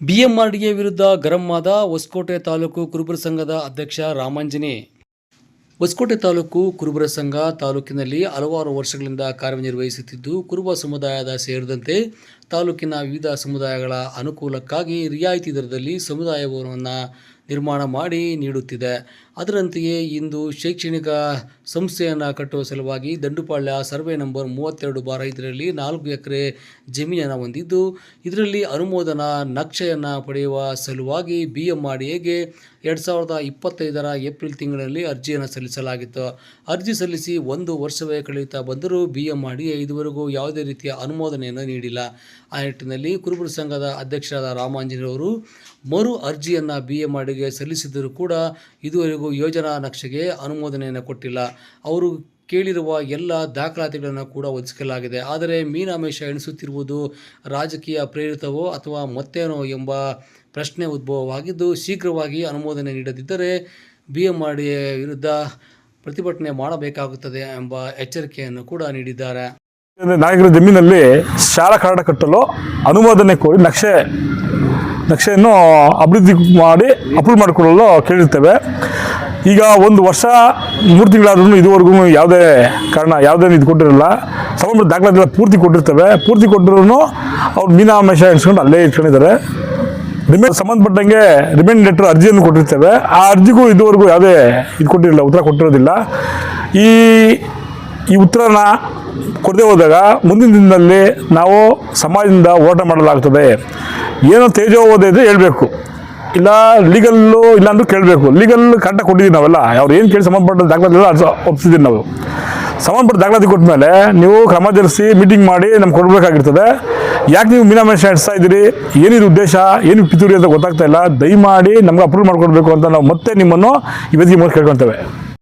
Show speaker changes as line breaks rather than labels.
BMRDA ವಿರುದ್ಧ ಗರಂ ಆದ ಹೊಸಕೋಟೆ ತಾಲೂಕು ಕುರುಬರ ಸಂಘದ ಅಧ್ಯಕ್ಷ ರಾಮಾಂಜನೇ. ಹೊಸಕೋಟೆ ತಾಲೂಕು ಕುರುಬರ ಸಂಘ ತಾಲೂಕಿನಲ್ಲಿ ಹಲವಾರು ವರ್ಷಗಳಿಂದ ಕಾರ್ಯನಿರ್ವಹಿಸುತ್ತಿದ್ದು, ಕುರುಬ ಸಮುದಾಯದ ಸೇರಿದಂತೆ ತಾಲೂಕಿನ ವಿವಿಧ ಸಮುದಾಯಗಳ ಅನುಕೂಲಕ್ಕಾಗಿ ರಿಯಾಯಿತಿ ದರದಲ್ಲಿ ಸಮುದಾಯ ಭವನವನ್ನು ನಿರ್ಮಾಣ ಮಾಡಿ ನೀಡುತ್ತಿದೆ. ಅದರಂತೆಯೇ ಇಂದು ಶೈಕ್ಷಣಿಕ ಸಂಸ್ಥೆಯನ್ನು ಕಟ್ಟುವ ಸಲುವಾಗಿ ದಂಡುಪಾಳ್ಯ ಸರ್ವೆ ನಂಬರ್ 32/5ರಲ್ಲಿ 4 ಎಕರೆ ಜಮೀನನ್ನು ಹೊಂದಿದ್ದು, ಇದರಲ್ಲಿ ಅನುಮೋದನಾ ನಕ್ಷೆಯನ್ನು ಪಡೆಯುವ ಸಲುವಾಗಿ ಬಿಎಂಆರ್ಡಿಎಗೆ 2025ರ ಏಪ್ರಿಲ್ ತಿಂಗಳಲ್ಲಿ ಅರ್ಜಿಯನ್ನು ಸಲ್ಲಿಸಲಾಗಿತ್ತು. ಅರ್ಜಿ ಸಲ್ಲಿಸಿ 1 ವರ್ಷವೇ ಕಳೆಯುತ್ತಾ ಬಂದರೂ ಬಿಎಂಆರ್ಡಿಎ ಇದುವರೆಗೂ ಯಾವುದೇ ರೀತಿಯ ಅನುಮೋದನೆಯನ್ನು ನೀಡಿಲ್ಲ. ಆ ನಿಟ್ಟಿನಲ್ಲಿ ಕುರುಬರ ಸಂಘದ ಅಧ್ಯಕ್ಷರಾದ ರಾಮಾಂಜನೇ ಅವರು ಮರು ಅರ್ಜಿಯನ್ನು ಬಿಎಂಆರ್ಡಿಎಗೆ ಸಲ್ಲಿಸಿದರೂ ಕೂಡ ಇದುವರೆಗೂ ಯೋಜನಾ ನಕ್ಷೆಗೆ ಅನುಮೋದನೆಯನ್ನು ಕೊಟ್ಟಿಲ್ಲ. ಅವರು ಕೇಳಿರುವ ಎಲ್ಲ ದಾಖಲಾತಿಗಳನ್ನು ಕೂಡ ಒದಗಿಸಲಾಗಿದೆ. ಆದರೆ ಮೀನಾಮೇಷ ಎಣಿಸುತ್ತಿರುವುದು ರಾಜಕೀಯ ಪ್ರೇರಿತವೋ ಅಥವಾ ಮತ್ತೇನೋ ಎಂಬ ಪ್ರಶ್ನೆ ಉದ್ಭವವಾಗಿದ್ದು, ಶೀಘ್ರವಾಗಿ ಅನುಮೋದನೆ ನೀಡದಿದ್ದರೆ ಬಿಎಂಆರ್ಡಿಎ ವಿರುದ್ಧ ಪ್ರತಿಭಟನೆ ಮಾಡಬೇಕಾಗುತ್ತದೆ ಎಂಬ ಎಚ್ಚರಿಕೆಯನ್ನು ಕೂಡ ನೀಡಿದ್ದಾರೆ.
ನಾಯಕರ ಜಮೀನಲ್ಲಿ ಶಾಲಾ ಕಟ್ಟಡ ಕಟ್ಟಲು ಅನುಮೋದನೆ ಕೋರಿ ನಕ್ಷೆಯನ್ನು ಅಭಿವೃದ್ಧಿ ಮಾಡಿ ಅಪ್ರೂವ್ ಮಾಡಿಕೊಳ್ಳಲು ಕೇಳಿರ್ತೇವೆ. ಈಗ 1 ವರ್ಷ 3 ತಿಂಗಳಾದ್ರೂ ಇದುವರೆಗೂ ಯಾವುದೇ ಇದು ಕೊಟ್ಟಿರಲ್ಲ. ಸಂಬಂಧ ದಾಖಲಾತಿ ಪೂರ್ತಿ ಕೊಟ್ಟಿರ್ತೇವೆ. ಪೂರ್ತಿ ಕೊಟ್ಟಿರೂ ಅವ್ರು ಮೀನಾಮೇಷ ಎಣಿಸ್ಕೊಂಡು ಅಲ್ಲೇ ಇಟ್ಕೊಂಡಿದ್ದಾರೆ. ಸಂಬಂಧಪಟ್ಟಂಗೆ ರಿಮೈಂಡ್ ಲೆಟರ್ ಅರ್ಜಿಯನ್ನು ಕೊಟ್ಟಿರ್ತೇವೆ. ಆ ಅರ್ಜಿಗೂ ಇದುವರೆಗೂ ಯಾವುದೇ ಕೊಟ್ಟಿರಲಿಲ್ಲ, ಉತ್ತರ ಕೊಟ್ಟಿರೋದಿಲ್ಲ. ಈ ಉತ್ತರನ ಕೊಡದೆ ಹೋದಾಗ ಮುಂದಿನ ದಿನದಲ್ಲಿ ನಾವು ಸಮಾಜದಿಂದ ಹೋರಾಟ ಮಾಡಲಾಗ್ತದೆ. ಏನೋ ತೇಜೋವಧೆ ಇದ್ದರೆ ಹೇಳಬೇಕು, ಇಲ್ಲ ಲೀಗಲ್ಲು ಇಲ್ಲಾಂದ್ರೂ ಕೇಳಬೇಕು. ಲೀಗಲ್ ಕರೆಕ್ಟಾಗಿ ಕೊಟ್ಟಿದ್ದೀವಿ ನಾವೆಲ್ಲ. ಅವ್ರು ಏನು ಕೇಳಿ ಸಂಬಂಧಪಟ್ಟ ದಾಖಲಾತಿ ಒಪ್ಪಿಸಿದ್ದೀವಿ ನಾವು. ಸಂಬಂಧಪಟ್ಟ ದಾಖಲಾತಿ ಕೊಟ್ಟ ಮೇಲೆ ನೀವು ಕ್ರಮ ಜರುಗಿಸಿ ಮೀಟಿಂಗ್ ಮಾಡಿ ನಮ್ಗೆ ಕೊಡಬೇಕಾಗಿರ್ತದೆ. ಯಾಕೆ ನೀವು ಮೀನಾಮೇಷ ಎಣಿಸ್ತಾ ಇದ್ದೀರಿ, ಏನಿದು ಉದ್ದೇಶ, ಏನು ಪಿತೂರಿ ಅಂತ ಗೊತ್ತಾಗ್ತಾ ಇಲ್ಲ. ದಯಮಾಡಿ ನಮ್ಗೆ ಅಪ್ರೂವ್ ಮಾಡಿಕೊಡ್ಬೇಕು ಅಂತ ನಾವು ಮತ್ತೆ ನಿಮ್ಮನ್ನು ಈ ವೇದಿಕೆ ಮೂಲಕ ಕೇಳ್ಕೊತೇವೆ.